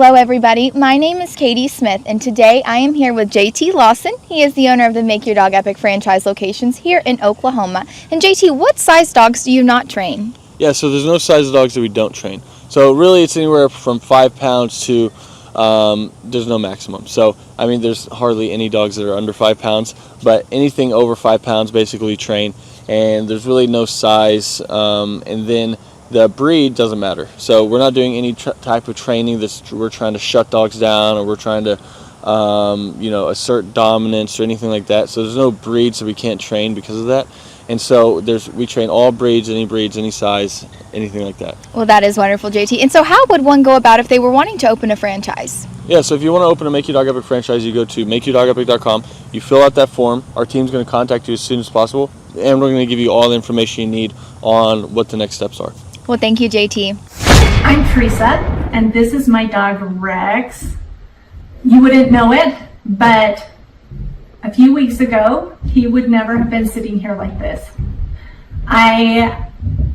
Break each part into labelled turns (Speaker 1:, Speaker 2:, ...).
Speaker 1: Hello everybody, my name is Katie Smith and today I am here with JT Lawson. He is the owner of the Make Your Dog Epic franchise locations here in Oklahoma. And JT, what size dogs do you not train?
Speaker 2: Yeah, so there's no size of dogs that we don't train. So really it's anywhere from 5 pounds to, there's no maximum. So, I mean, there's hardly any dogs that are under 5 pounds, but anything over 5 pounds basically train. And there's really no size, and then the breed doesn't matter. So we're not doing any type of training that's we're trying to shut dogs down or we're trying to assert dominance or anything like that. So there's no breeds that we can't train because of that. And so we train all breeds, any size, anything like that.
Speaker 1: Well, that is wonderful, JT. And so how would one go about if they were wanting to open a franchise?
Speaker 2: Yeah, so if you want to open a Make Your Dog Epic franchise, you go to makeyourdogepic.com. You fill out that form. Our team's going to contact you as soon as possible, and we're going to give you all the information you need on what the next steps are.
Speaker 1: Well, thank you, JT.
Speaker 3: I'm Teresa, and this is my dog Rex. You wouldn't know it, but a few weeks ago, he would never have been sitting here like this. I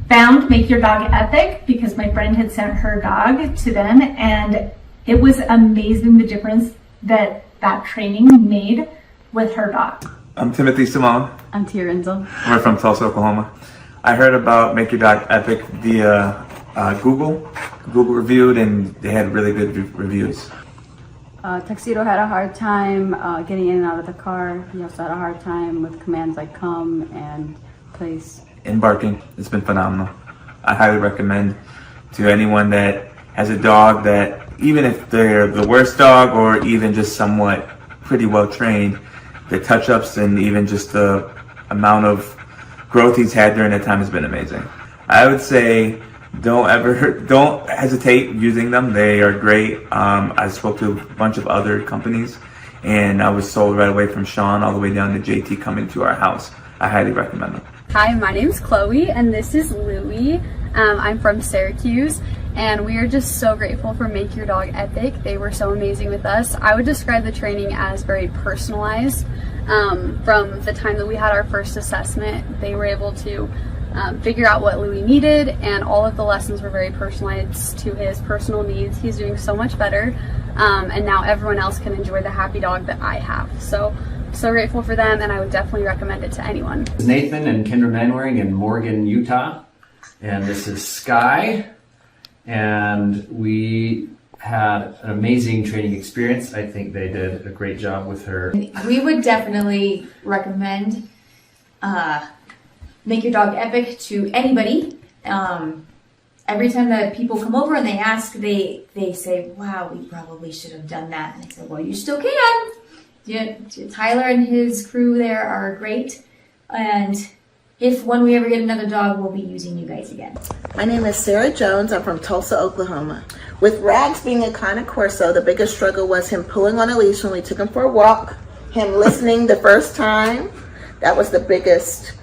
Speaker 3: found Make Your Dog Epic because my friend had sent her dog to them, and it was amazing the difference that training made with her dog.
Speaker 4: I'm Timothy Simone.
Speaker 5: I'm Tia Renzel.
Speaker 4: We're from Tulsa, Oklahoma. I heard about Make Your Dog Epic via Google. Google reviewed, and they had really good reviews.
Speaker 5: Tuxedo had a hard time getting in and out of the car. He also had a hard time with commands like come and place.
Speaker 4: And barking, it's been phenomenal. I highly recommend to anyone that has a dog that, even if they're the worst dog or even just somewhat pretty well trained, the touch-ups and even just the amount of growth he's had during that time has been amazing. I would say don't hesitate using them. They are great. I spoke to a bunch of other companies, and I was sold right away from Sean all the way down to JT coming to our house. I highly recommend them.
Speaker 6: Hi, my name's Chloe, and this is Louie. I'm from Syracuse, and we are just so grateful for Make Your Dog Epic. They were so amazing with us. I would describe the training as very personalized. From the time that we had our first assessment, they were able to figure out what Louie needed, and all of the lessons were very personalized to his personal needs. He's doing so much better, and now everyone else can enjoy the happy dog that I have. So grateful for them, and I would definitely recommend it to anyone.
Speaker 7: This is Nathan and Kendra Manwaring in Morgan, Utah, and this is Sky, and we had an amazing training experience. I think they did a great job with her.
Speaker 8: We would definitely recommend Make Your Dog Epic to anybody. Every time that people come over and they ask, they say, wow, we probably should have done that. And I said, well, you still can. Yeah, Tyler and his crew there are great. And when we ever get another dog, we'll be using you guys again.
Speaker 9: My name is Sarah Jones. I'm from Tulsa, Oklahoma. With Rags being a Cane Corso, the biggest struggle was him pulling on a leash when we took him for a walk, him listening the first time. That was the biggest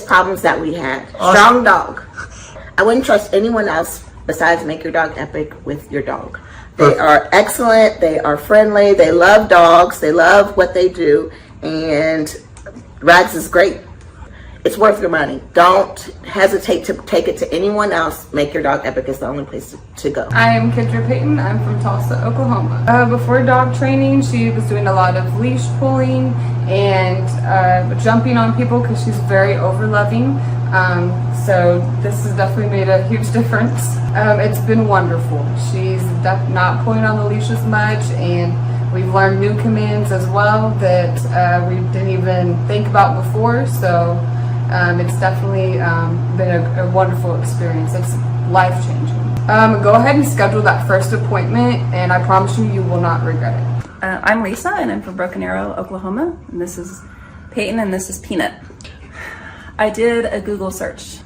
Speaker 9: problems that we had. Strong dog. I wouldn't trust anyone else besides Make Your Dog Epic with your dog. They are excellent. They are friendly. They love dogs. They love what they do. And Rags is great. It's worth your money. Don't hesitate to take it to anyone else. Make Your Dog Epic is the only place to go.
Speaker 10: I am Kendra Payton. I'm from Tulsa, Oklahoma. Before dog training, she was doing a lot of leash pulling and jumping on people because she's very over-loving. So this has definitely made a huge difference. It's been wonderful. She's not pulling on the leash as much, and we've learned new commands as well that we didn't even think about before. So it's definitely been a wonderful experience. It's life-changing. Go ahead and schedule that first appointment, and I promise you, you will not regret it.
Speaker 11: I'm Lisa, and I'm from Broken Arrow, Oklahoma. And this is Peyton, and this is Peanut. I did a Google search.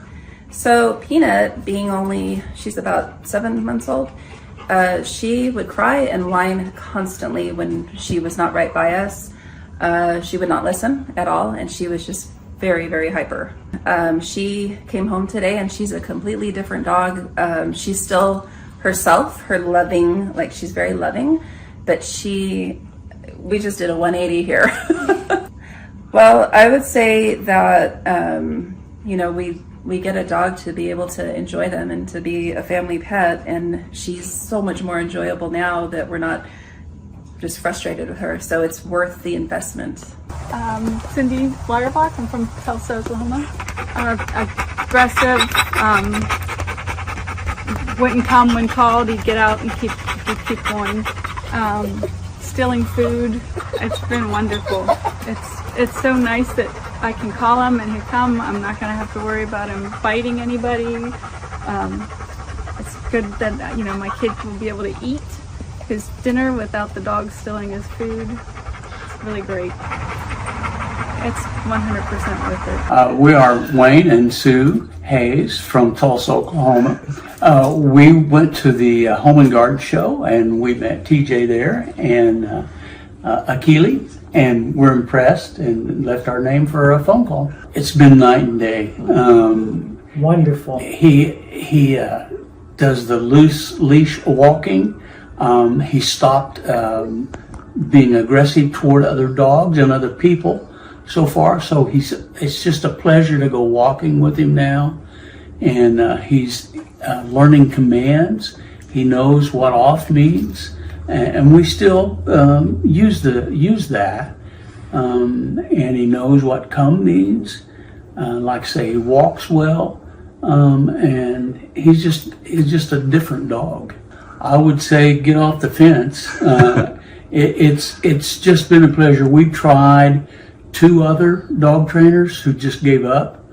Speaker 11: So Peanut, she's about 7 months old, she would cry and whine constantly when she was not right by us. She would not listen at all, and she was just very, very hyper. She came home today, and she's a completely different dog. She's still herself, she's very loving, but we just did a 180 here. Well, I would say that, we we get a dog to be able to enjoy them and to be a family pet, and she's so much more enjoyable now that we're not just frustrated with her, so it's worth the investment.
Speaker 12: Cindy Lauterbach, I'm from Tulsa, Oklahoma. Aggressive, wouldn't come when called, he'd get out and keep going. Stealing food, it's been wonderful. It's so nice that I can call him and he'll come. I'm not going to have to worry about him biting anybody. It's good that, you know, my kid will be able to eat his dinner without the dog stealing his food. It's really great. It's 100% worth it.
Speaker 13: We are Wayne and Sue Hayes from Tulsa, Oklahoma. We went to the Home and Garden show and we met TJ there and Akili, and we're impressed and left our name for a phone call. It's been night and day.
Speaker 14: Wonderful.
Speaker 13: He does the loose leash walking. He stopped being aggressive toward other dogs and other people so far. So it's just a pleasure to go walking with him now. And he's learning commands. He knows what off means. And we still use that. And he knows what come means. Like say, he walks well. And he's just a different dog. I would say get off the fence. It's just been a pleasure. We've tried 2 other dog trainers who just gave up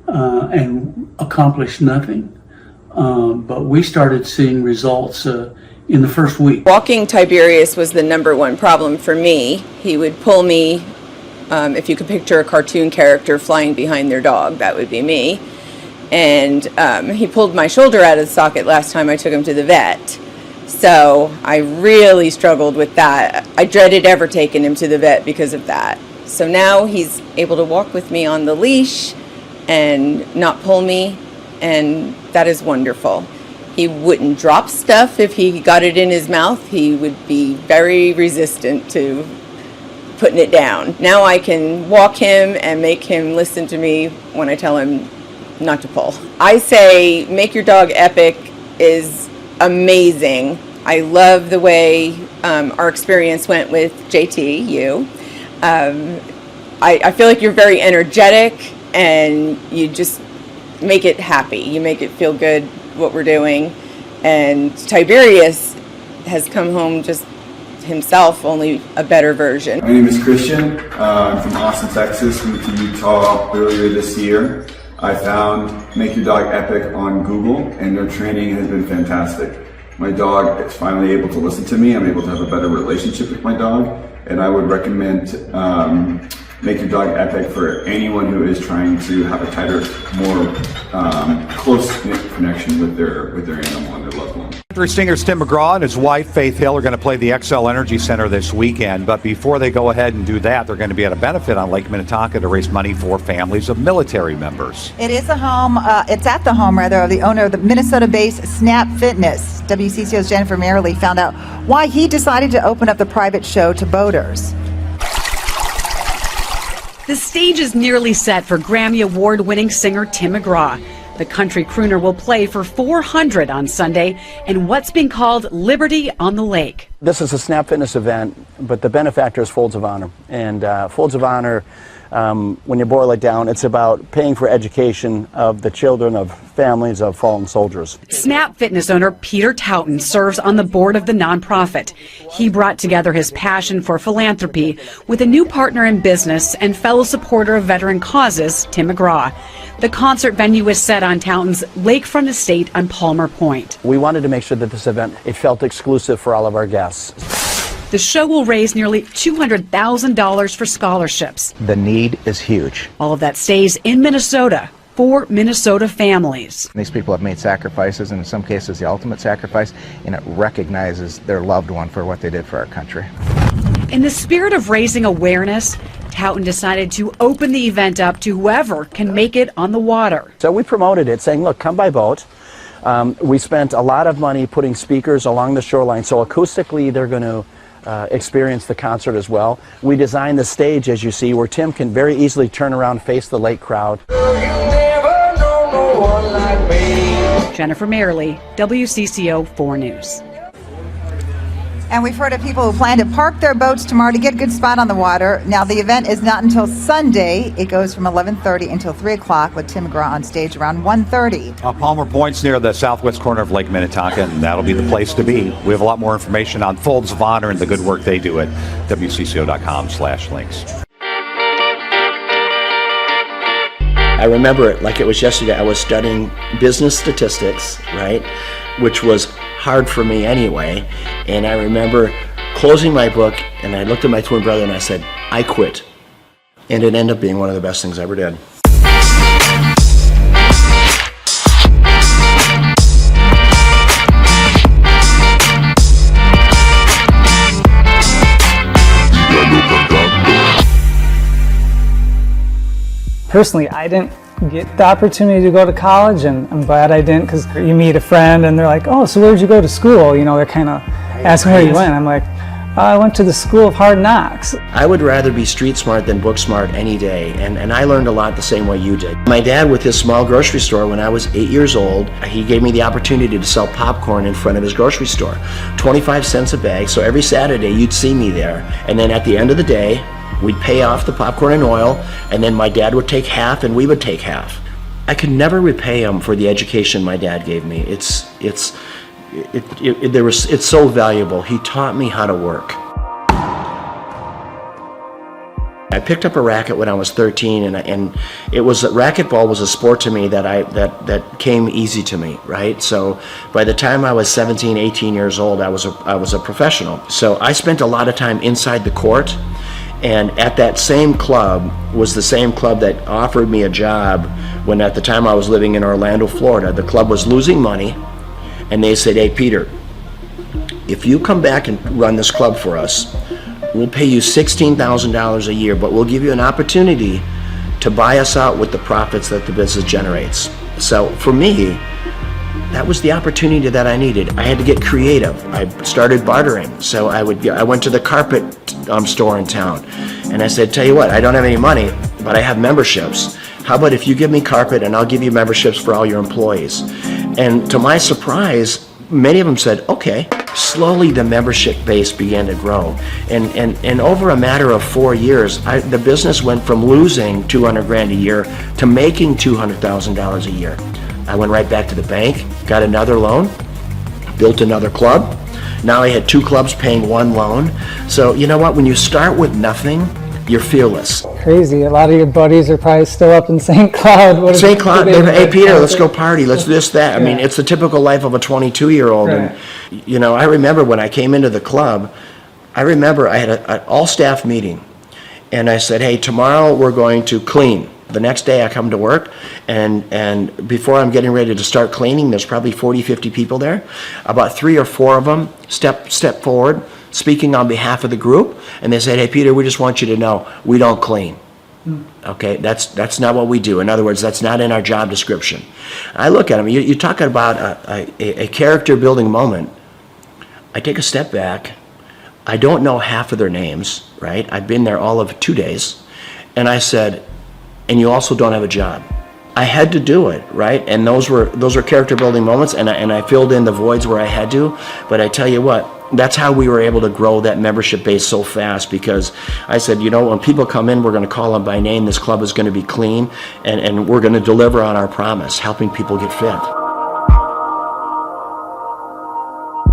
Speaker 13: and accomplished nothing. But we started seeing results in the first week.
Speaker 15: Walking Tiberius was the #1 problem for me. He would pull me, if you could picture a cartoon character flying behind their dog, that would be me. And he pulled my shoulder out of the socket last time I took him to the vet. So I really struggled with that. I dreaded ever taking him to the vet because of that. So now he's able to walk with me on the leash and not pull me, and that is wonderful. He wouldn't drop stuff if he got it in his mouth. He would be very resistant to putting it down. Now I can walk him and make him listen to me when I tell him not to pull. I say Make Your Dog Epic is amazing. I love the way our experience went with JT, you. I feel like you're very energetic and you just make it happy. You make it feel good what we're doing. And Tiberius has come home just himself, only a better version.
Speaker 16: My name is Christian. I'm from Austin, Texas. Moved to Utah earlier this year. I found Make Your Dog Epic on Google, and their training has been fantastic. My dog is finally able to listen to me. I'm able to have a better relationship with my dog, and I would recommend Make Your Dog Epic for anyone who is trying to have a tighter, more close-knit connection with their animal and their loved one.
Speaker 17: Country singers Tim McGraw and his wife Faith Hill are going to play the XL Energy Center this weekend, but before they go ahead and do that, they're going to be at a benefit on Lake Minnetonka to raise money for families of military members.
Speaker 18: It is a home, it's at the home rather of the owner of the Minnesota-based Snap Fitness. WCCO's Jennifer Merrily found out why he decided to open up the private show to boaters.
Speaker 19: The stage is nearly set for Grammy Award-winning singer Tim McGraw. The country crooner will play for 400 on Sunday in what's been called Liberty on the Lake.
Speaker 20: This is a Snap Fitness event, but the benefactor is Folds of Honor. And Folds of Honor, when you boil it down, it's about paying for education of the children of families of fallen soldiers.
Speaker 19: Snap Fitness owner Peter Touton serves on the board of the nonprofit. He brought together his passion for philanthropy with a new partner in business and fellow supporter of veteran causes, Tim McGraw. The concert venue is set on Touton's lakefront estate on Palmer Point.
Speaker 20: We wanted to make sure that this event, it felt exclusive for all of our guests.
Speaker 19: The show will raise nearly $200,000 for scholarships.
Speaker 21: The need is huge.
Speaker 19: All of that stays in Minnesota for Minnesota families.
Speaker 21: These people have made sacrifices, and in some cases the ultimate sacrifice, and it recognizes their loved one for what they did for our country.
Speaker 19: In the spirit of raising awareness, Touton decided to open the event up to whoever can make it on the water.
Speaker 20: So we promoted it, saying, look, come by boat. We spent a lot of money putting speakers along the shoreline, so acoustically they're going to experience the concert as well. We designed the stage, as you see, where Tim can very easily turn around, face the lake crowd.
Speaker 22: You never know
Speaker 2: one like me.
Speaker 19: Jennifer Merrily, WCCO 4 News.
Speaker 18: And we've heard of people who plan to park their boats tomorrow to get a good spot on the water. Now, the event is not until Sunday. It goes from 11:30 until 3 o'clock with Tim McGraw on stage around 1:30.
Speaker 17: Palmer Point's near the southwest corner of Lake Minnetonka, and that'll be the place to be. We have a lot more information on Folds of Honor and the good work they do at WCCO.com/links.
Speaker 22: I remember it like it was yesterday. I was studying business statistics, right, which was hard for me anyway. And I remember closing my book, and I looked at my twin brother and I said, I quit. And it ended up being one of the best things I ever did.
Speaker 14: Personally, I didn't get the opportunity to go to college, and I'm glad I didn't, because you meet a friend and they're like, oh, so where'd you go to school? You know, they're kind of asking where you went. I'm like, I went to the School of Hard Knocks.
Speaker 22: I would rather be street smart than book smart any day, and I learned a lot the same way you did. My dad, with his small grocery store, when I was 8 years old, he gave me the opportunity to sell popcorn in front of his grocery store. 25 cents a bag, so every Saturday you'd see me there, and then at the end of the day, we'd pay off the popcorn and oil, and then my dad would take half and we would take half. I could never repay him for the education my dad gave me. It's so valuable. He taught me how to work. I picked up a racket when I was 13, and it was racquetball was a sport to me that came easy to me, right? So by the time I was 17, 18 years old, I was a professional. So I spent a lot of time inside the court. And at that same club was the same club that offered me a job when at the time I was living in Orlando, Florida. The club was losing money, and they said, hey, Peter, if you come back and run this club for us, we'll pay you $16,000 a year, but we'll give you an opportunity to buy us out with the profits that the business generates. So for me, that was the opportunity that I needed. I had to get creative. I started bartering. So I went to the carpet store in town, and I said, tell you what, I don't have any money, but I have memberships. How about if you give me carpet and I'll give you memberships for all your employees? And to my surprise, many of them said, okay. Slowly the membership base began to grow. And over a matter of 4 years, the business went from losing $200,000 a year to making $200,000 a year. I went right back to the bank, got another loan, built another club. Now I had 2 clubs paying 1 loan. So you know what, when you start with nothing, you're fearless.
Speaker 14: Crazy. A lot of your buddies are probably still up in St. Cloud.
Speaker 22: St. Cloud, hey Peter, let's go party, let's do this, that. I mean, it's the typical life of a 22-year-old.
Speaker 14: Right.
Speaker 22: And you know, I remember when I came into the club, I had an all-staff meeting. And I said, hey, tomorrow we're going to clean. The next day I come to work, and before I'm getting ready to start cleaning, there's probably 40, 50 people there. About 3 or 4 of them step forward, speaking on behalf of the group, and they said, hey Peter, we just want you to know, we don't clean. Okay, that's not what we do. In other words, that's not in our job description. I look at them, you're talking about a character building moment. I take a step back. I don't know half of their names, right? I've been there all of 2 days. And I said, and you also don't have a job. I had to do it, right? And those were character building moments, and I filled in the voids where I had to. But I tell you what, that's how we were able to grow that membership base so fast, because I said, you know, when people come in, we're going to call them by name. This club is going to be clean, and we're going to deliver on our promise, helping people get fit.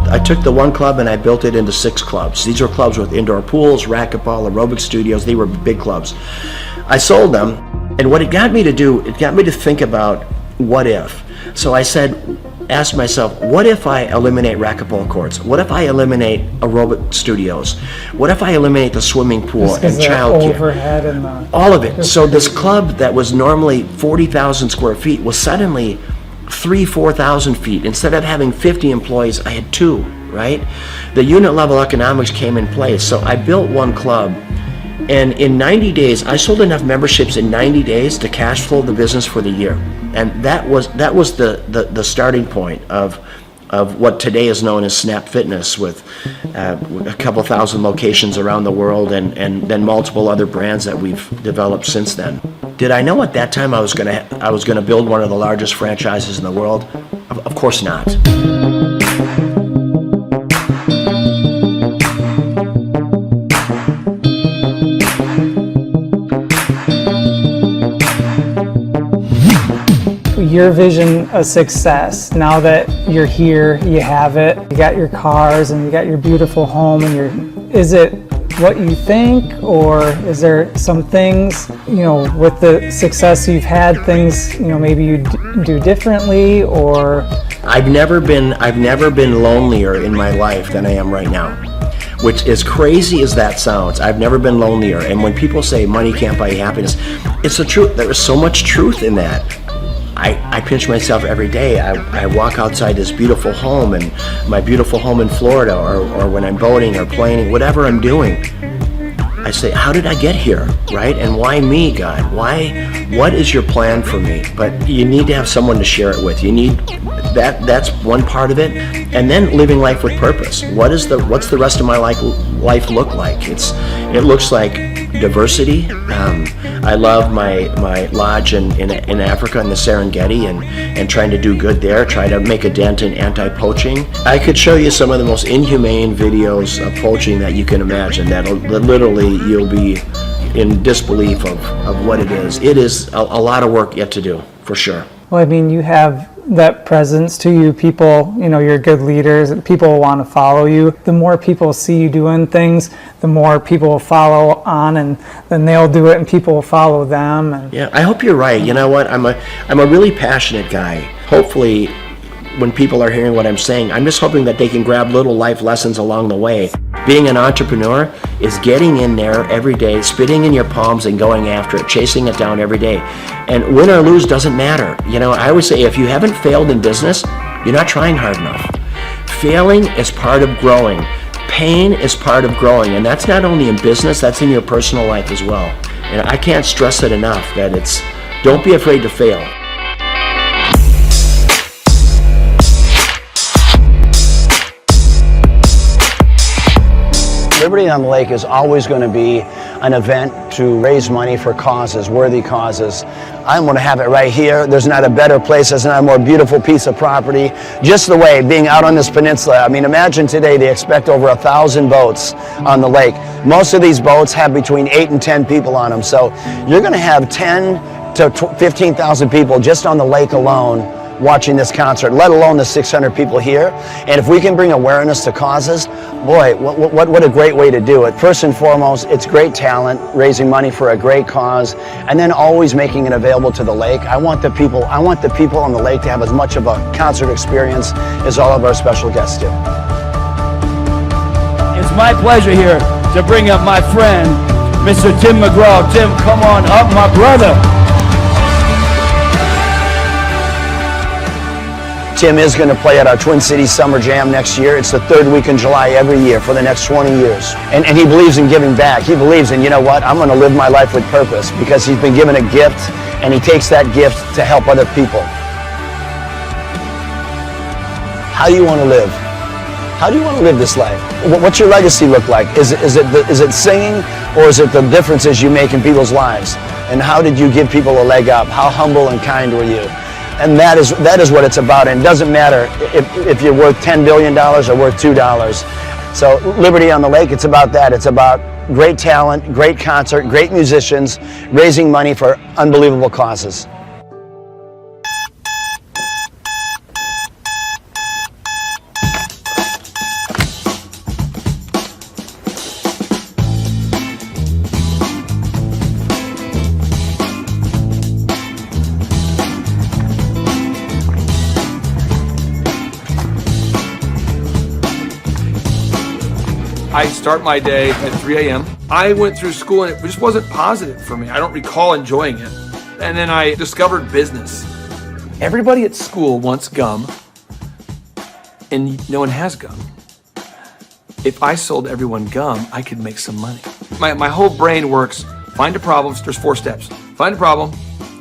Speaker 22: I took the one club and I built it into 6 clubs. These are clubs with indoor pools, racquetball, aerobic studios. They were big clubs. I sold them, and what it got me to do, it got me to think about what if. So I asked myself, what if I eliminate racquetball courts? What if I eliminate aerobic studios? What if I eliminate the swimming pool and childcare?
Speaker 14: Overhead and
Speaker 22: all of it. So this club that was normally 40,000 square feet was suddenly 4,000 feet. Instead of having 50 employees, I had 2, right? The unit level economics came in place. So I built one club, and in 90 days, I sold enough memberships in 90 days to cash flow the business for the year. And that was the starting point of of what today is known as Snap Fitness, with a couple thousand locations around the world, and then multiple other brands that we've developed since then. Did I know at that time I was gonna build one of the largest franchises in the world? Of course not.
Speaker 14: Your vision of success, now that you're here, you have it, you got your cars and you got your beautiful home, and is it what you think, or is there some things, with the success you've had, things, maybe you do differently, or?
Speaker 22: I've never been lonelier in my life than I am right now. Which, as crazy as that sounds, I've never been lonelier. And when people say money can't buy you happiness, it's the truth. There is so much truth in that. I pinch myself every day. I walk outside this beautiful home, and my beautiful home in Florida, or when I'm boating or planing, whatever I'm doing, I say, how did I get here, right? And why me, God? What is your plan for me? But you need to have someone to share it with. You need that's one part of it. And then living life with purpose. What's the rest of my life look like? It looks like diversity. I love my lodge in Africa, in the Serengeti, and trying to do good there, try to make a dent in anti-poaching. I could show you some of the most inhumane videos of poaching that you can imagine, that literally you'll be in disbelief of what it is. It is a lot of work yet to do, for sure.
Speaker 14: Well, I mean, you have that presence to you. People, you're good leaders. People want to follow you. The more people see you doing things, the more people will follow on, and then they'll do it, and people will follow them. And
Speaker 22: yeah, I hope you're right. You know what? I'm a really passionate guy. Hopefully, when people are hearing what I'm saying, I'm just hoping that they can grab little life lessons along the way. Being an entrepreneur is getting in there every day, spitting in your palms and going after it, chasing it down every day. And win or lose doesn't matter. I always say, if you haven't failed in business, you're not trying hard enough. Failing is part of growing. Pain is part of growing. And that's not only in business, that's in your personal life as well. And I can't stress it enough that don't be afraid to fail.
Speaker 20: Liberty on the Lake is always going to be an event to raise money for causes, worthy causes. I'm going to have it right here. There's not a better place. There's not a more beautiful piece of property. Just the way, being out on this peninsula. I mean, imagine today they expect over 1,000 boats on the lake. Most of these boats have between 8 and 10 people on them. So you're going to have 10 to 15,000 people just on the lake alone watching this concert, let alone the 600 people here. And if we can bring awareness to causes, boy, what a great way to do it. First and foremost, it's great talent, raising money for a great cause, and then always making it available to the lake. I want the people on the lake to have as much of a concert experience as all of our special guests do.
Speaker 2: It's my pleasure here to bring up my friend, Mr. Tim McGraw. Tim, come on up, my brother.
Speaker 20: Tim is going to play at our Twin Cities Summer Jam next year. It's the third week in July every year for the next 20 years. And he believes in giving back. He believes in, you know what, I'm going to live my life with purpose, because he's been given a gift, and he takes that gift to help other people. How do you want to live? How do you want to live this life? What's your legacy look like? Is it singing, or is it the differences you make in people's lives? And how did you give people a leg up? How humble and kind were you? And that is what it's about. And it doesn't matter if you're worth $10 billion or worth $2. So Liberty on the Lake, it's about that. It's about great talent, great concert, great musicians, raising money for unbelievable causes.
Speaker 1: I start my day at 3 a.m. I went through school and it just wasn't positive for me. I don't recall enjoying it. And then I discovered business. Everybody at school wants gum, and no one has gum. If I sold everyone gum, I could make some money. My whole brain works, find a problem, there's 4 steps. Find a problem,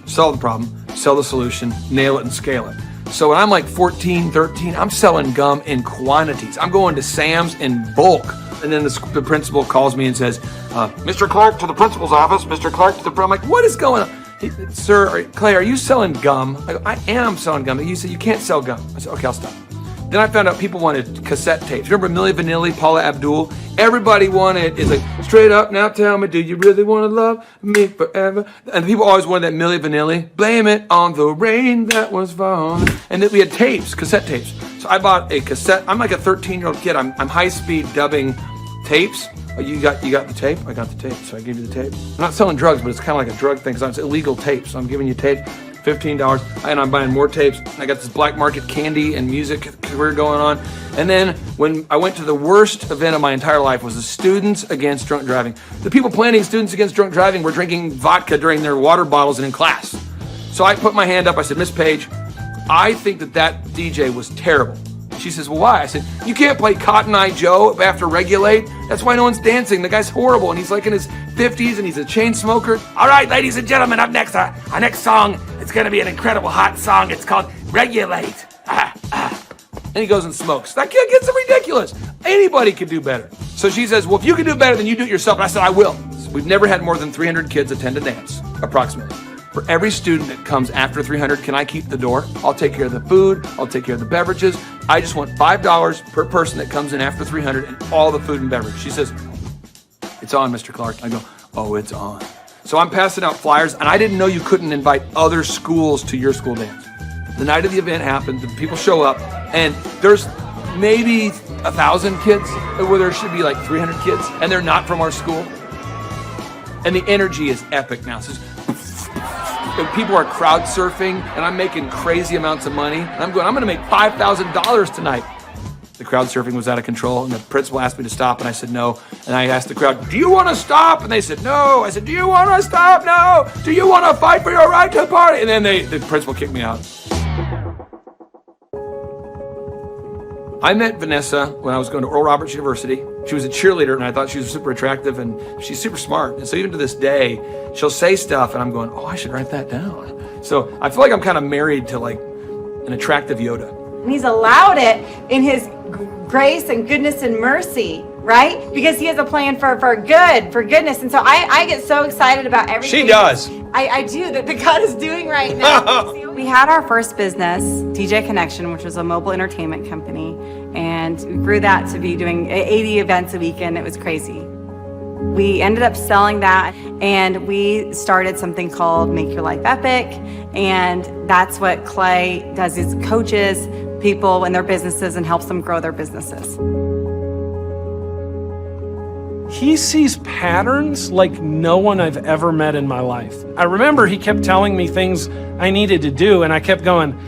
Speaker 1: solve the problem, sell the solution, nail it and scale it. So when I'm like 14, 13, I'm selling gum in quantities. I'm going to Sam's in bulk. And then the principal calls me and says, Mr. Clark to the principal's office, Mr. Clark to the... I'm like, what is going on? Sir, Clay, are you selling gum? I go, I am selling gum. He said, you can't sell gum. I said, okay, I'll stop. Then I found out people wanted cassette tapes. Remember Milli Vanilli, Paula Abdul? Everybody wanted, it's like, straight up, now tell me, do you really want to love me forever? And people always wanted that Milli Vanilli. Blame it on the rain that was falling. And then we had tapes, cassette tapes. So I bought a cassette. I'm like a 13-year-old kid. I'm high-speed dubbing tapes. Oh, you got the tape? I got the tape, so I gave you the tape. I'm not selling drugs, but it's kind of like a drug thing because it's illegal tape. So I'm giving you tape. $15, and I'm buying more tapes. I got this black market candy and music career going on. And then when I went to the worst event of my entire life was the Students Against Drunk Driving. The people planning Students Against Drunk Driving were drinking vodka during their water bottles and in class. So I put my hand up, I said, Miss Page, I think that DJ was terrible. She says, well, why? I said, you can't play Cotton Eye Joe after Regulate. That's why no one's dancing. The guy's horrible, and he's like in his 50s, and he's a chain smoker. All right, ladies and gentlemen, up next, our next song, it's going to be an incredible hot song. It's called Regulate. And he goes and smokes. That kid gets ridiculous. Anybody could do better. So she says, well, if you can do better, then you do it yourself. And I said, I will. So we've never had more than 300 kids attend a dance, approximately. For every student that comes after 300, can I keep the door? I'll take care of the food. I'll take care of the beverages. I just want $5 per person that comes in after 300 and all the food and beverage. She says, it's on, Mr. Clark. I go, oh, it's on. So I'm passing out flyers, and I didn't know you couldn't invite other schools to your school dance. The night of the event happened, the people show up, and there's maybe 1,000 kids where there should be like 300 kids, and they're not from our school. And the energy is epic now. So people are crowd surfing, and I'm making crazy amounts of money. And I'm going to make $5,000 tonight. The crowd surfing was out of control, and the principal asked me to stop, and I said no. And I asked the crowd, do you want to stop? And they said no. I said, do you want to stop? No. Do you want to fight for your right to party? And then the principal kicked me out. I met Vanessa when I was going to Oral Roberts University. She was a cheerleader, and I thought she was super attractive, and she's super smart. And so even to this day, she'll say stuff, and I'm going, oh, I should write that down. So I feel like I'm kind of married to like an attractive Yoda.
Speaker 3: And he's allowed it in his grace and goodness and mercy, right? Because he has a plan for goodness. And so I get so excited about everything.
Speaker 1: She does.
Speaker 3: I do, that God is doing right now. We had our first business, DJ Connection, which was a mobile entertainment company. And we grew that to be doing 80 events a weekend. It was crazy. We ended up selling that, and we started something called Make Your Life Epic. And that's what Clay does, is coaches people in their businesses and helps them grow their businesses.
Speaker 5: He sees patterns like no one I've ever met in my life. I remember he kept telling me things I needed to do, and I kept going,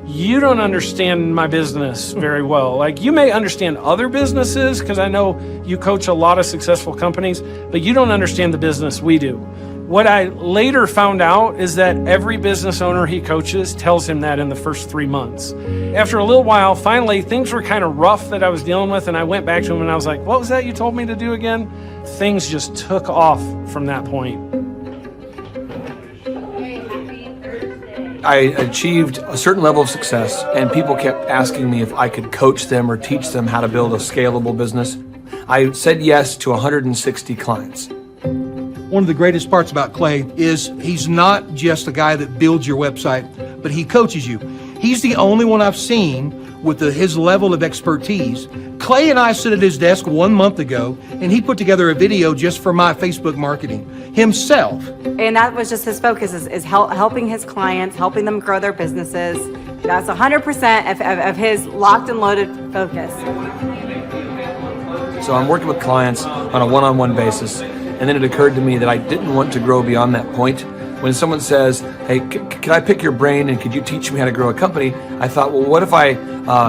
Speaker 5: you don't understand my business very well. Like, you may understand other businesses, because I know you coach a lot of successful companies, but you don't understand the business we do. What I later found out is that every business owner he coaches tells him that in the first 3 months. After a little while, finally, things were kind of rough that I was dealing with, and I went back to him and I was like, what was that you told me to do again? Things just took off from that point.
Speaker 1: I achieved a certain level of success, and people kept asking me if I could coach them or teach them how to build a scalable business. I said yes to 160 clients.
Speaker 23: One of the greatest parts about Clay is he's not just a guy that builds your website, but he coaches you. He's the only one I've seen with his level of expertise. Clay and I sit at his desk 1 month ago, and he put together a video just for my Facebook marketing himself.
Speaker 3: And that was just his focus, is helping his clients, helping them grow their businesses. That's 100% of his locked and loaded focus.
Speaker 1: So I'm working with clients on a one-on-one basis. And then it occurred to me that I didn't want to grow beyond that point. When someone says, hey, can I pick your brain and could you teach me how to grow a company? I thought, well, what if I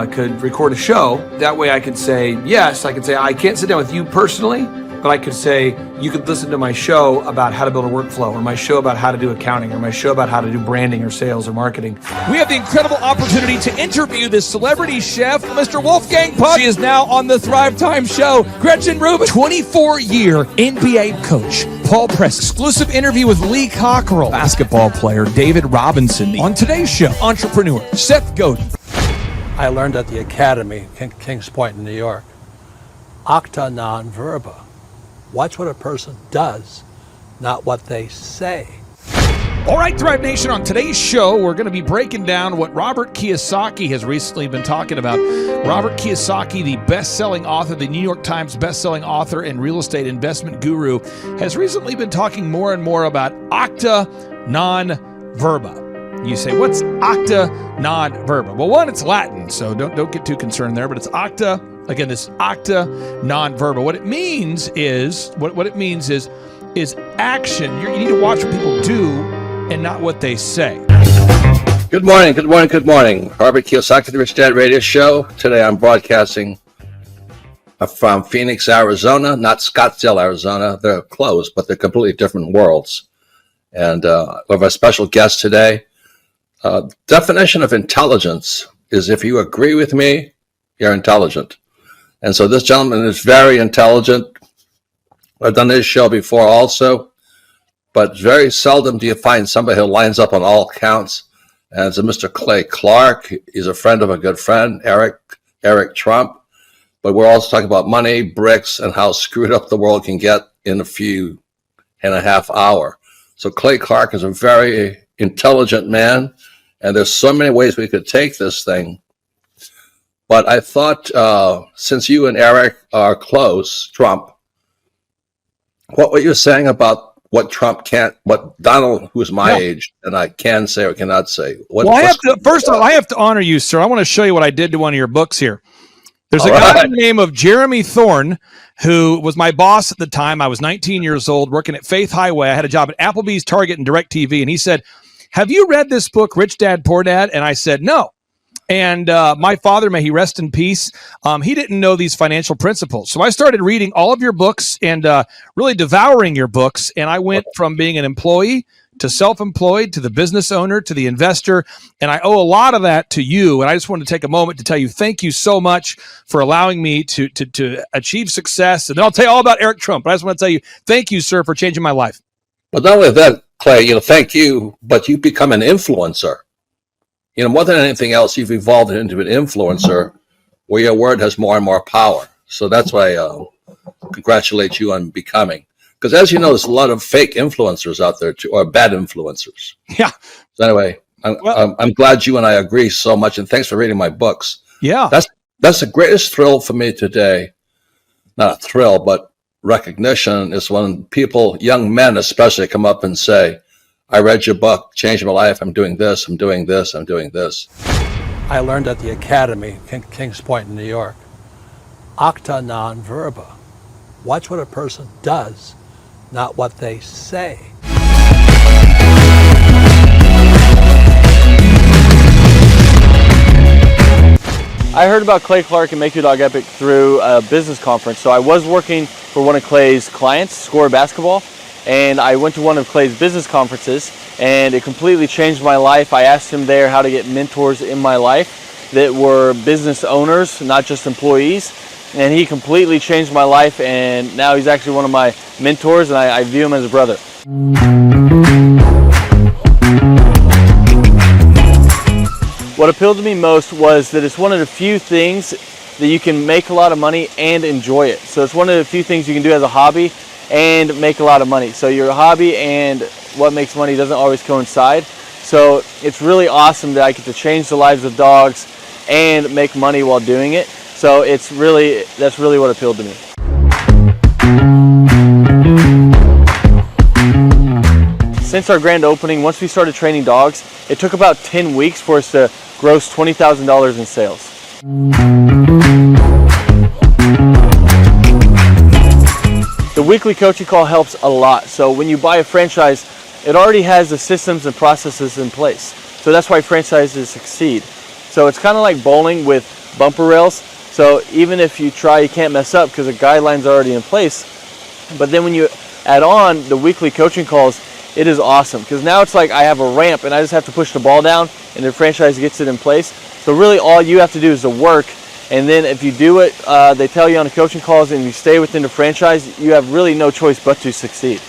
Speaker 1: could record a show? That way I could say, yes, I could say, I can't sit down with you personally, But I could say, you could listen to my show about how to build a workflow, or my show about how to do accounting, or my show about how to do branding or sales or marketing.
Speaker 4: We have the incredible opportunity to interview this celebrity chef, Mr. Wolfgang Puck. She is now on the Thrive Time show. Gretchen Rubin, 24-year NBA coach Paul Press. Exclusive interview with Lee Cockrell. Basketball player David Robinson. On today's show, entrepreneur Seth Godin.
Speaker 6: I learned at the Academy, Kings Point in New York, acta non verba. Watch what a person does, not what they say.
Speaker 4: All right, Thrive Nation, on today's show, we're going to be breaking down what Robert Kiyosaki has recently been talking about. Robert Kiyosaki, the best-selling author, the New York Times best-selling author and real estate investment guru, has recently been talking more and more about acta non verba. You say, what's acta non verba? Well, one, it's Latin, so don't get too concerned there, but it's acta. Again, this acta non verba. What it means is action. You need to watch what people do and not what they say.
Speaker 7: Good morning. Robert Kiyosaki, the Rich Dad Radio Show. Today I'm broadcasting from Phoenix, Arizona, not Scottsdale, Arizona. They're close, but they're completely different worlds. And we have a special guest today. Definition of intelligence is if you agree with me, you're intelligent. And so this gentleman is very intelligent. I've done this show before also, but very seldom do you find somebody who lines up on all counts. And it's a Mr. Clay Clark. He's a friend of a good friend, Eric Trump. But we're also talking about money, bricks, and how screwed up the world can get in a few and a half hour. So Clay Clark is a very intelligent man, and there's so many ways we could take this thing. But I thought, since you and Eric are close, Trump, what were you saying about what Trump can't, what Donald, who's my age, and I can say or cannot say?
Speaker 4: First of all, I have to honor you, sir. I want to show you what I did to one of your books here. There's a guy by the name of Jeremy Thorne, who was my boss at the time. I was 19 years old, working at Faith Highway. I had a job at Applebee's, Target, and DirecTV. And he said, have you read this book, Rich Dad, Poor Dad? And I said, no. And my father, may he rest in peace, he didn't know these financial principles. So I started reading all of your books and really devouring your books. And I went from being an employee to self-employed to the business owner to the investor. And I owe a lot of that to you. And I just wanted to take a moment to tell you thank you so much for allowing me to achieve success. And then I'll tell you all about Eric Trump. But I just want to tell you thank you, sir, for changing my life.
Speaker 7: But not only that, Clay, thank you, but you become an influencer. More than anything else, you've evolved into an influencer where your word has more and more power. So that's why I congratulate you on becoming. Because as you know, there's a lot of fake influencers out there, too, or bad influencers.
Speaker 4: Yeah.
Speaker 7: So anyway, I'm glad you and I agree so much, and thanks for reading my books.
Speaker 4: Yeah.
Speaker 7: That's the greatest thrill for me today. Not a thrill, but recognition is when people, young men especially, come up and say, I read your book, changed my life. I'm doing this, I'm doing this, I'm doing this.
Speaker 6: I learned at the Academy, Kings Point in New York, acta non verba. Watch what a person does, not what they say.
Speaker 24: I heard about Clay Clark and Make Your Dog Epic through a business conference. So I was working for one of Clay's clients, Score Basketball, and I went to one of Clay's business conferences, and it completely changed my life. I asked him there how to get mentors in my life that were business owners, not just employees, and he completely changed my life, and now he's actually one of my mentors, and I view him as a brother. What appealed to me most was that it's one of the few things that you can make a lot of money and enjoy it. So it's one of the few things you can do as a hobby and make a lot of money. So your hobby and what makes money doesn't always coincide. So it's really awesome that I get to change the lives of dogs and make money while doing it. So that's really what appealed to me. Since our grand opening, once we started training dogs, it took about 10 weeks for us to gross $20,000 in sales. The weekly coaching call helps a lot. So when you buy a franchise, it already has the systems and processes in place. So that's why franchises succeed. So it's kind of like bowling with bumper rails. So even if you try, you can't mess up because the guidelines are already in place. But then when you add on the weekly coaching calls, it is awesome, because now it's like I have a ramp and I just have to push the ball down and the franchise gets it in place. So really all you have to do is the work, and then if you do it, they tell you on the coaching calls, and you stay within the franchise, you have really no choice but to succeed.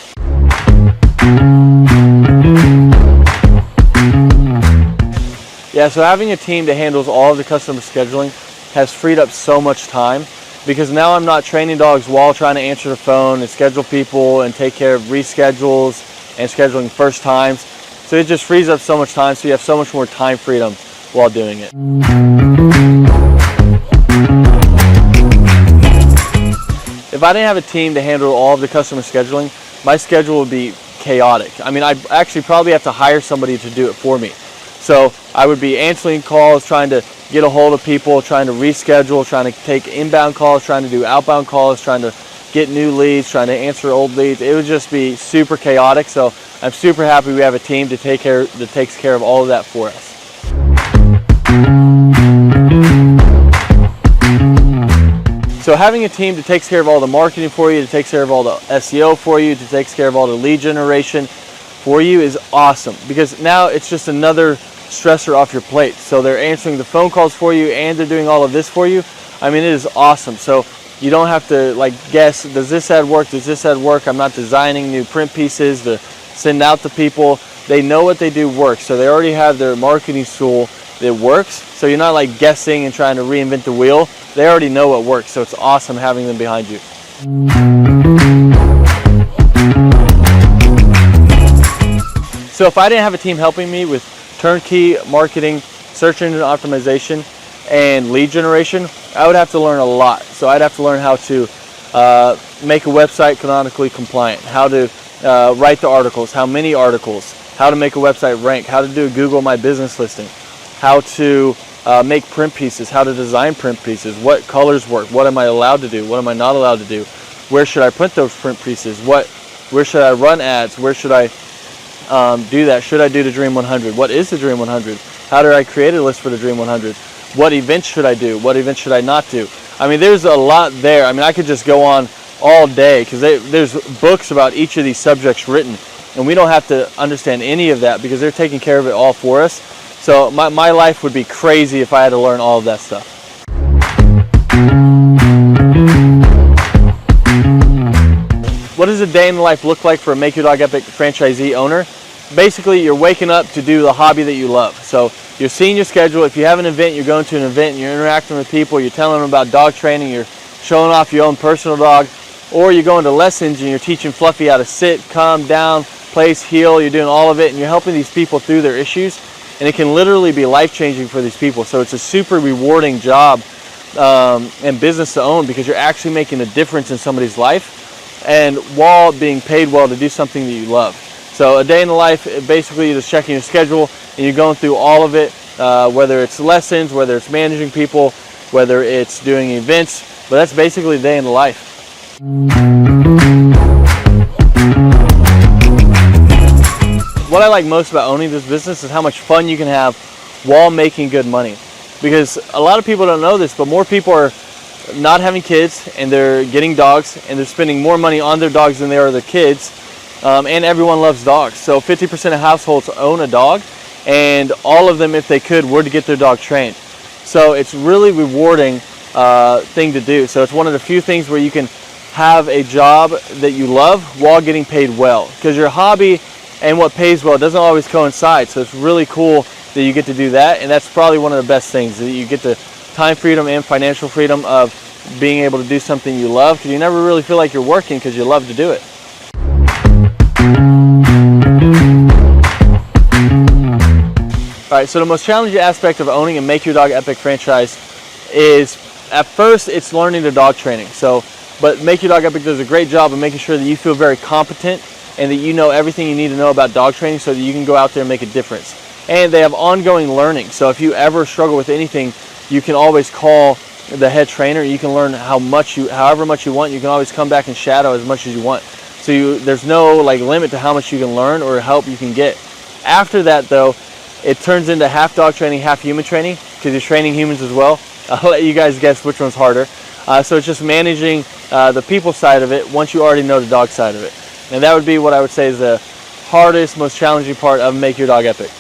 Speaker 24: Yeah, so having a team that handles all of the customer scheduling has freed up so much time, because now I'm not training dogs while trying to answer the phone and schedule people and take care of reschedules and scheduling first times. So it just frees up so much time, so you have so much more time freedom while doing it. If I didn't have a team to handle all of the customer scheduling, my schedule would be chaotic. I mean, I'd actually probably have to hire somebody to do it for me. So I would be answering calls, trying to get a hold of people, trying to reschedule, trying to take inbound calls, trying to do outbound calls, trying to get new leads, trying to answer old leads. It would just be super chaotic. So I'm super happy we have a team that takes care of all of that for us. So having a team that takes care of all the marketing for you, that takes care of all the SEO for you, that takes care of all the lead generation for you is awesome, because now it's just another stressor off your plate. So they're answering the phone calls for you and they're doing all of this for you. I mean, it is awesome. So you don't have to like guess, does this ad work? Does this ad work? I'm not designing new print pieces to send out to people. They know what they do works. So they already have their marketing tool that works. So you're not like guessing and trying to reinvent the wheel. They already know what works. So it's awesome having them behind you. So if I didn't have a team helping me with turnkey marketing, search engine optimization, and lead generation, I would have to learn a lot. So I'd have to learn how to make a website canonically compliant, how to write the articles, how many articles, how to make a website rank, how to do a Google My Business listing, how to make print pieces, how to design print pieces, what colors work, what am I allowed to do, what am I not allowed to do, where should I print those print pieces, where should I run ads, where should I do that, should I do the Dream 100, what is the Dream 100, how do I create a list for the Dream 100, what events should I do, what events should I not do. I mean, there's a lot there. I mean, I could just go on all day, because there's books about each of these subjects written, and we don't have to understand any of that because they're taking care of it all for us. So my life would be crazy if I had to learn all of that stuff. What does a day in the life look like for a Make Your Dog Epic franchisee owner? Basically, you're waking up to do the hobby that you love. So you're seeing your schedule. If you have an event, you're going to an event and you're interacting with people, you're telling them about dog training, you're showing off your own personal dog, or you're going to lessons and you're teaching Fluffy how to sit, calm down, place, heel, you're doing all of it, and you're helping these people through their issues, and it can literally be life-changing for these people. So it's a super rewarding job and business to own, because you're actually making a difference in somebody's life, and while being paid well to do something that you love. So a day in the life, basically you're just checking your schedule and you're going through all of it, whether it's lessons, whether it's managing people, whether it's doing events, but that's basically a day in the life. What I like most about owning this business is how much fun you can have while making good money. Because a lot of people don't know this, but more people are not having kids and they're getting dogs and they're spending more money on their dogs than they are their kids. And everyone loves dogs. So 50% of households own a dog, and all of them, if they could, were to get their dog trained. So it's really rewarding thing to do. So it's one of the few things where you can have a job that you love while getting paid well, because your hobby and what pays well doesn't always coincide. So it's really cool that you get to do that, and that's probably one of the best things, that you get the time freedom and financial freedom of being able to do something you love, because you never really feel like you're working because you love to do it. Alright, so the most challenging aspect of owning a Make Your Dog Epic franchise is, at first, it's learning the dog training. But Make Your Dog Epic does a great job of making sure that you feel very competent and that you know everything you need to know about dog training so that you can go out there and make a difference. And they have ongoing learning. So if you ever struggle with anything, you can always call the head trainer. You can learn however much you want. You can always come back and shadow as much as you want. So there's no limit to how much you can learn or help you can get. After that, though, it turns into half dog training, half human training, because you're training humans as well. I'll let you guys guess which one's harder. So it's just managing the people side of it once you already know the dog side of it. And that would be what I would say is the hardest, most challenging part of Make Your Dog Epic.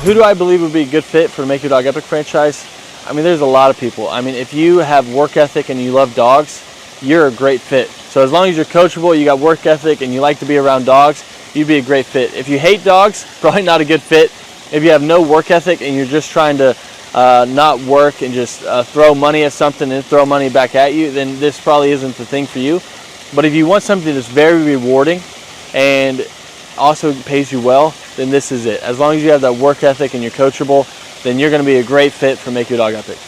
Speaker 24: Who do I believe would be a good fit for the Make Your Dog Epic franchise? I mean, there's a lot of people. I mean, if you have work ethic and you love dogs, you're a great fit. So as long as you're coachable, you got work ethic, and you like to be around dogs, you'd be a great fit. If you hate dogs, probably not a good fit. If you have no work ethic and you're just trying to not work and just throw money at something and throw money back at you, then this probably isn't the thing for you. But if you want something that's very rewarding and also pays you well, then this is it. As long as you have that work ethic and you're coachable, then you're going to be a great fit for Make Your Dog Epic.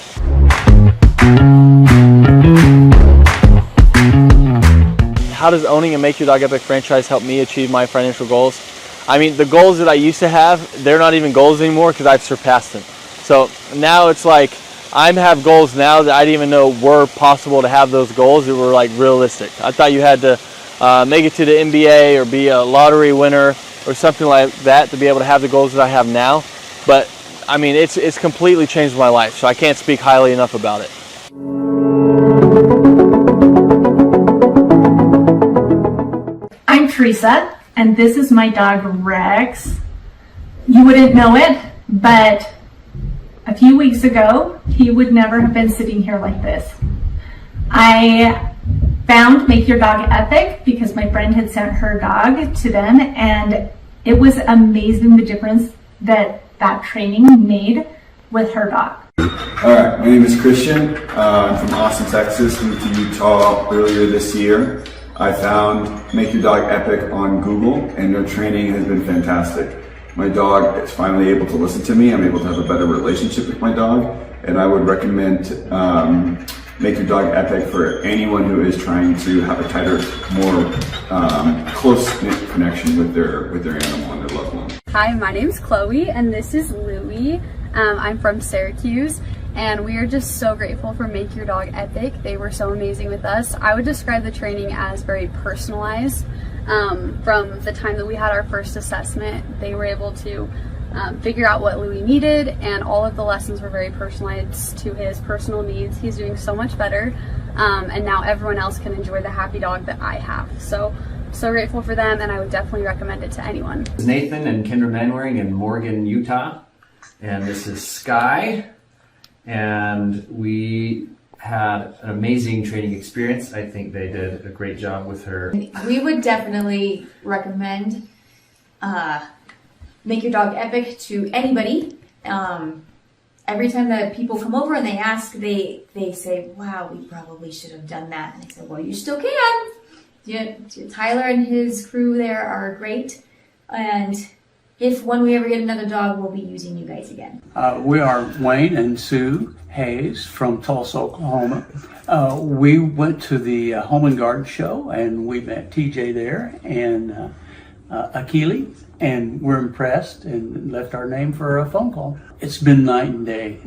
Speaker 24: How does owning a Make Your Dog Epic franchise help me achieve my financial goals? I mean, the goals that I used to have, they're not even goals anymore because I've surpassed them. So now it's like I have goals now that I didn't even know were possible to have those goals that were like realistic. I thought you had to make it to the NBA or be a lottery winner or something like that to be able to have the goals that I have now. But I mean, it's completely changed my life, so I can't speak highly enough about it.
Speaker 8: I'm Teresa, and this is my dog Rex. You wouldn't know it, but a few weeks ago, he would never have been sitting here like this. I found Make Your Dog Epic because my friend had sent her dog to them, and it was amazing the difference that training made with her dog.
Speaker 16: Alright, my name is Christian. I'm from Austin, Texas. Moved to Utah earlier this year. I found Make Your Dog Epic on Google, and their training has been fantastic. My dog is finally able to listen to me. I'm able to have a better relationship with my dog, and I would recommend Make Your Dog Epic for anyone who is trying to have a tighter, more close-knit connection with their animal and their loved one.
Speaker 9: Hi, my name's Chloe, and this is Louie. I'm from Syracuse, and we are just so grateful for Make Your Dog Epic. They were so amazing with us. I would describe the training as very personalized. From the time that we had our first assessment, they were able to figure out what Louie needed, and all of the lessons were very personalized to his personal needs. He's doing so much better, and now everyone else can enjoy the happy dog that I have. So grateful for them, and I would definitely recommend it to anyone.
Speaker 10: This is Nathan and Kendra Manwaring in Morgan, Utah, and this is Sky, and we had an amazing training experience. I think they did a great job with her.
Speaker 11: We would definitely recommend Make Your Dog Epic to anybody. Every time that people come over and they ask, they say, wow, we probably should have done that. And I said, well, you still can. Tyler and his crew there are great. And when we ever get another dog, we'll be using you guys again.
Speaker 13: We are Wayne and Sue Hayes from Tulsa, Oklahoma. We went to the Home and Garden show, and we met TJ there and Akili, and we're impressed and left our name for a phone call. It's been night and day.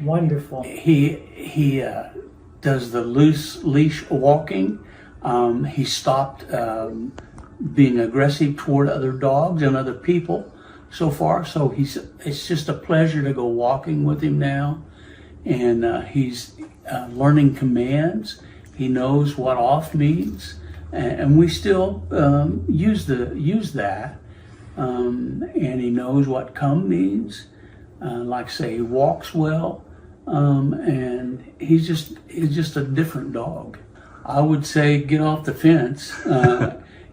Speaker 25: Wonderful.
Speaker 13: He does the loose leash walking. He stopped being aggressive toward other dogs and other people so far. So it's just a pleasure to go walking with him now. And he's learning commands. He knows what off means. And we still use that. And he knows what come means. Like I say, he walks well. And he's just a different dog. I would say get off the fence.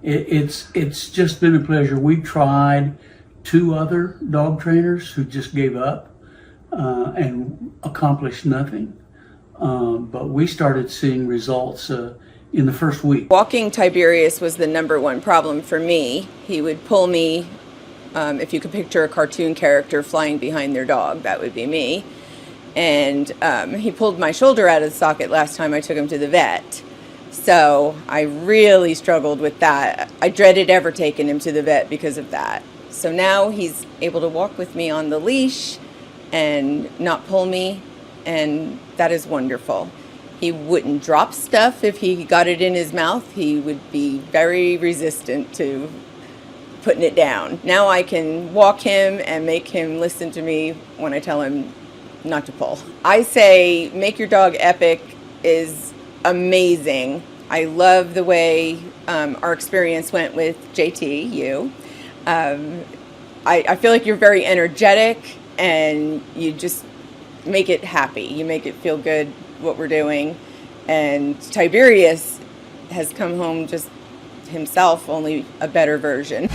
Speaker 13: It's just been a pleasure. We tried 2 other dog trainers who just gave up and accomplished nothing. But we started seeing results in the first week.
Speaker 15: Walking Tiberius was the #1 problem for me. He would pull me, if you could picture a cartoon character flying behind their dog, that would be me. And he pulled my shoulder out of the socket last time I took him to the vet. So I really struggled with that. I dreaded ever taking him to the vet because of that. So now he's able to walk with me on the leash and not pull me, and that is wonderful. He wouldn't drop stuff if he got it in his mouth. He would be very resistant to putting it down. Now I can walk him and make him listen to me when I tell him not to pull. I say make your dog epic is amazing. I love the way our experience went with JT, you. I feel like you're very energetic and you just make it happy. You make it feel good what we're doing. And Tiberius has come home just himself, only a better version.